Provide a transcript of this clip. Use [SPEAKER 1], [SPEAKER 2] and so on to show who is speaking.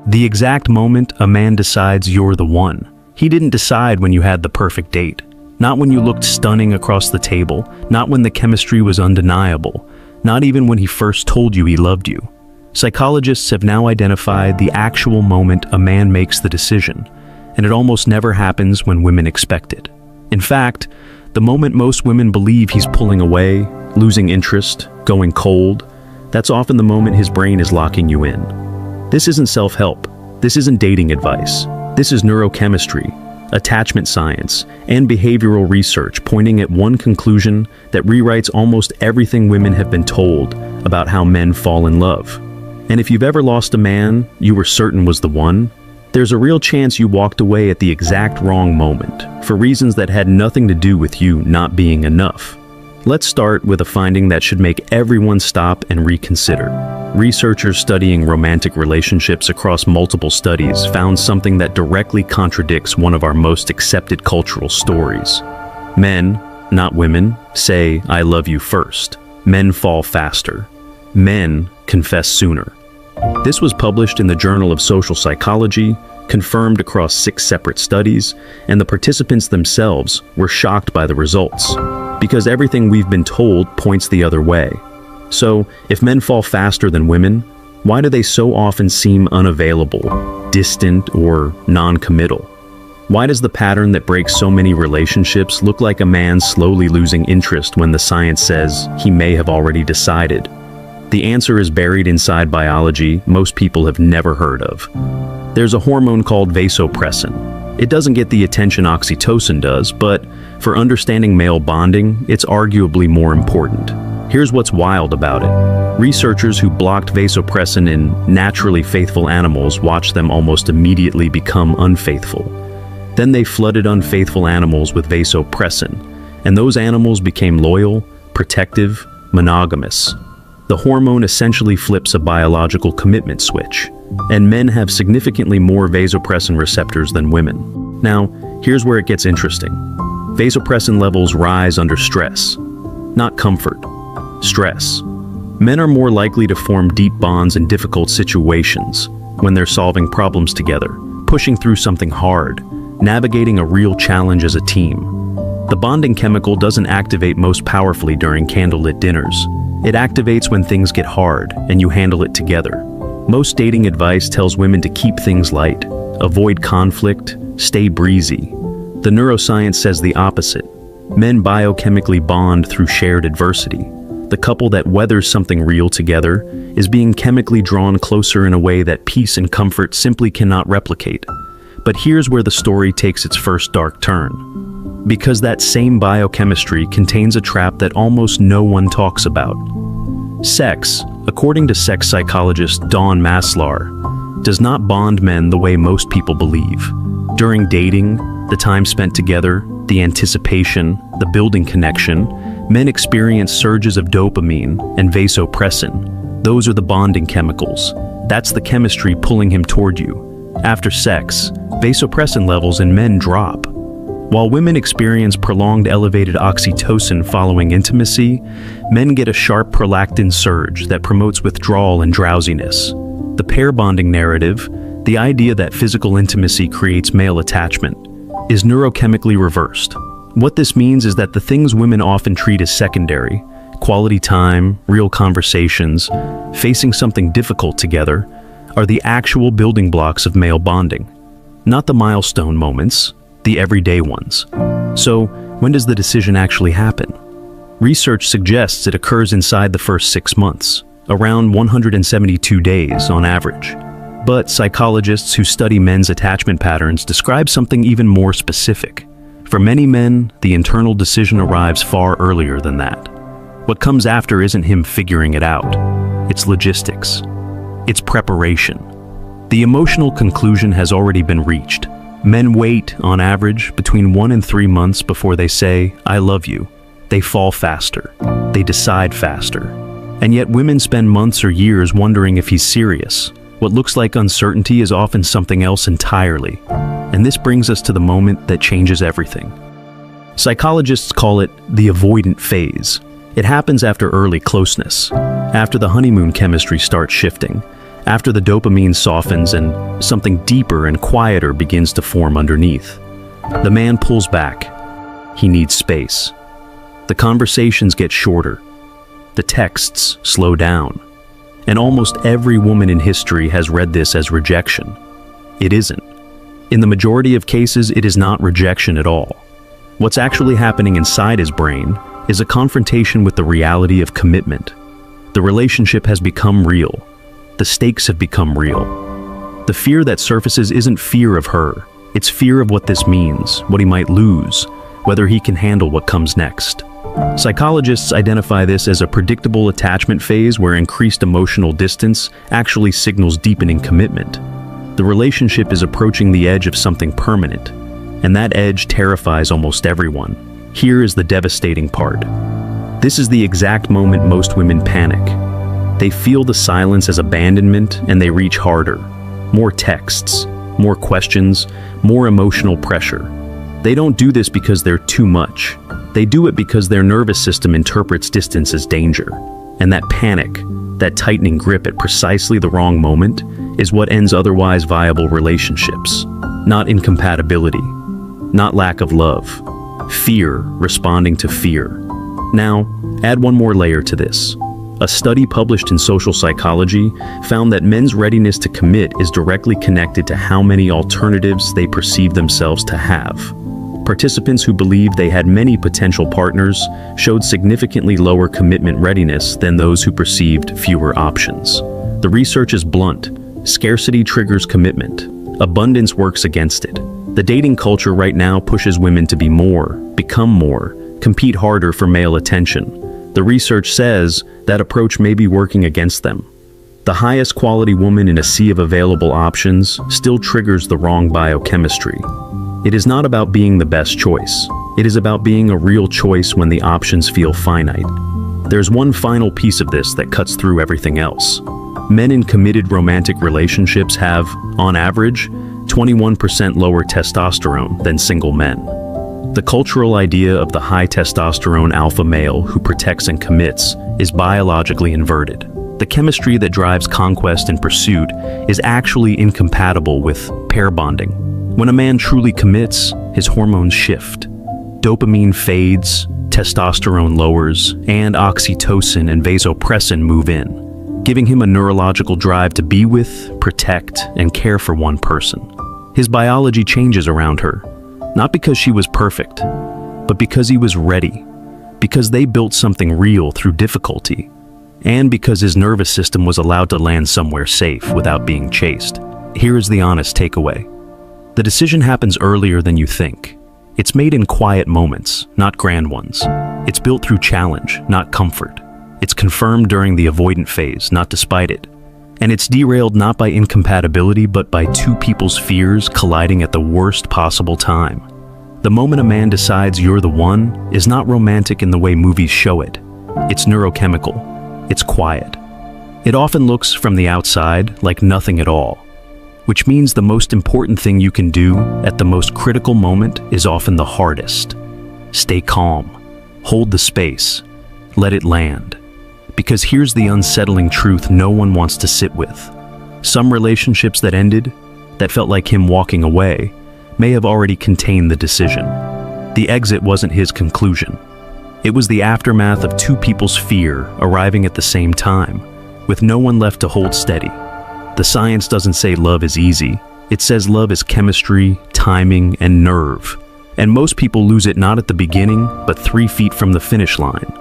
[SPEAKER 1] The exact moment a man decides you're the one. He didn't decide when you had the perfect date. Not when you looked stunning across the table, not when the chemistry was undeniable, not even when he first told you he loved you. Psychologists have now identified the actual moment a man makes the decision, and it almost never happens when women expect it. In fact, the moment most women believe he's pulling away, losing interest, going cold, that's often the moment his brain is locking you in. This isn't self-help. This isn't dating advice. This is neurochemistry, attachment science, and behavioral research pointing at one conclusion that rewrites almost everything women have been told about how men fall in love. And if you've ever lost a man you were certain was the one, there's a real chance you walked away at the exact wrong moment, for reasons that had nothing to do with you not being enough. Let's start with a finding that should make everyone stop and reconsider. Researchers studying romantic relationships across multiple studies found something that directly contradicts one of our most accepted cultural stories. Men, not women, say, "I love you" first. Men fall faster. Men confess sooner. This was published in the Journal of Social Psychology, confirmed across 6 separate studies, and the participants themselves were shocked by the results, because everything we've been told points the other way. So, if men fall faster than women, why do they so often seem unavailable, distant, or non-committal? Why does the pattern that breaks so many relationships look like a man slowly losing interest when the science says he may have already decided? The answer is buried inside biology most people have never heard of. There's a hormone called vasopressin. It doesn't get the attention oxytocin does, but for understanding male bonding, it's arguably more important. Here's what's wild about it. Researchers who blocked vasopressin in naturally faithful animals watched them almost immediately become unfaithful. Then they flooded unfaithful animals with vasopressin, and those animals became loyal, protective, monogamous. The hormone essentially flips a biological commitment switch, and men have significantly more vasopressin receptors than women. Now, here's where it gets interesting. Vasopressin levels rise under stress, not comfort. Stress. Men are more likely to form deep bonds in difficult situations, when they're solving problems together, pushing through something hard, navigating a real challenge as a team. The bonding chemical doesn't activate most powerfully during candlelit dinners. It activates when things get hard and you handle it together. Most dating advice tells women to keep things light, avoid conflict, stay breezy. The neuroscience says the opposite. Men biochemically bond through shared adversity. The couple that weathers something real together is being chemically drawn closer in a way that peace and comfort simply cannot replicate. But here's where the story takes its first dark turn. Because that same biochemistry contains a trap that almost no one talks about. Sex, according to sex psychologist Dawn Maslar, does not bond men the way most people believe. During dating, the time spent together, the anticipation, the building connection, men experience surges of dopamine and vasopressin. Those are the bonding chemicals. That's the chemistry pulling him toward you. After sex, vasopressin levels in men drop. While women experience prolonged elevated oxytocin following intimacy, men get a sharp prolactin surge that promotes withdrawal and drowsiness. The pair bonding narrative, the idea that physical intimacy creates male attachment, is neurochemically reversed. What this means is that the things women often treat as secondary, quality time, real conversations, facing something difficult together, are the actual building blocks of male bonding. Not the milestone moments, the everyday ones. So, when does the decision actually happen? Research suggests it occurs inside the first 6 months, around 172 days on average. But psychologists who study men's attachment patterns describe something even more specific. For many men, the internal decision arrives far earlier than that. What comes after isn't him figuring it out. It's logistics. It's preparation. The emotional conclusion has already been reached. Men wait, on average, between 1 and 3 months before they say, "I love you." They fall faster. They decide faster. And yet women spend months or years wondering if he's serious. What looks like uncertainty is often something else entirely. And this brings us to the moment that changes everything. Psychologists call it the avoidant phase. It happens after early closeness, after the honeymoon chemistry starts shifting, After the dopamine softens and something deeper and quieter begins to form underneath, the man pulls back. He needs space. The conversations get shorter. The texts slow down. And almost every woman in history has read this as rejection. It isn't. In the majority of cases, it is not rejection at all. What's actually happening inside his brain is a confrontation with the reality of commitment. The relationship has become real. The stakes have become real. The fear that surfaces isn't fear of her. It's fear of what this means, what he might lose, whether he can handle what comes next. Psychologists identify this as a predictable attachment phase where increased emotional distance actually signals deepening commitment. The relationship is approaching the edge of something permanent, and that edge terrifies almost everyone. Here is the devastating part. This is the exact moment most women panic. They feel the silence as abandonment and they reach harder. More texts, more questions, more emotional pressure. They don't do this because they're too much. They do it because their nervous system interprets distance as danger. And that panic, that tightening grip at precisely the wrong moment, is what ends otherwise viable relationships. Not incompatibility, not lack of love. Fear responding to fear. Now, add one more layer to this. A study published in Social Psychology found that men's readiness to commit is directly connected to how many alternatives they perceive themselves to have. Participants who believed they had many potential partners showed significantly lower commitment readiness than those who perceived fewer options. The research is blunt. Scarcity triggers commitment. Abundance works against it. The dating culture right now pushes women to be more, become more, compete harder for male attention. The research says that approach may be working against them. The highest quality woman in a sea of available options still triggers the wrong biochemistry. It is not about being the best choice. It is about being a real choice when the options feel finite. There's one final piece of this that cuts through everything else. Men in committed romantic relationships have, on average, 21% lower testosterone than single men. The cultural idea of the high testosterone alpha male who protects and commits is biologically inverted. The chemistry that drives conquest and pursuit is actually incompatible with pair bonding. When a man truly commits, his hormones shift. Dopamine fades, testosterone lowers, and oxytocin and vasopressin move in, giving him a neurological drive to be with, protect, and care for one person. His biology changes around her, not because she was perfect, but because he was ready, because they built something real through difficulty, and because his nervous system was allowed to land somewhere safe without being chased. Here is the honest takeaway. The decision happens earlier than you think. It's made in quiet moments, not grand ones. It's built through challenge, not comfort. It's confirmed during the avoidant phase, not despite it. And it's derailed not by incompatibility, but by two people's fears colliding at the worst possible time. The moment a man decides you're the one is not romantic in the way movies show it. It's neurochemical. It's quiet. It often looks from the outside like nothing at all, which means the most important thing you can do at the most critical moment is often the hardest. Stay calm. Hold the space. Let it land. Because here's the unsettling truth no one wants to sit with. Some relationships that ended, that felt like him walking away, may have already contained the decision. The exit wasn't his conclusion. It was the aftermath of two people's fear arriving at the same time, with no one left to hold steady. The science doesn't say love is easy. It says love is chemistry, timing, and nerve. And most people lose it not at the beginning, but 3 feet from the finish line.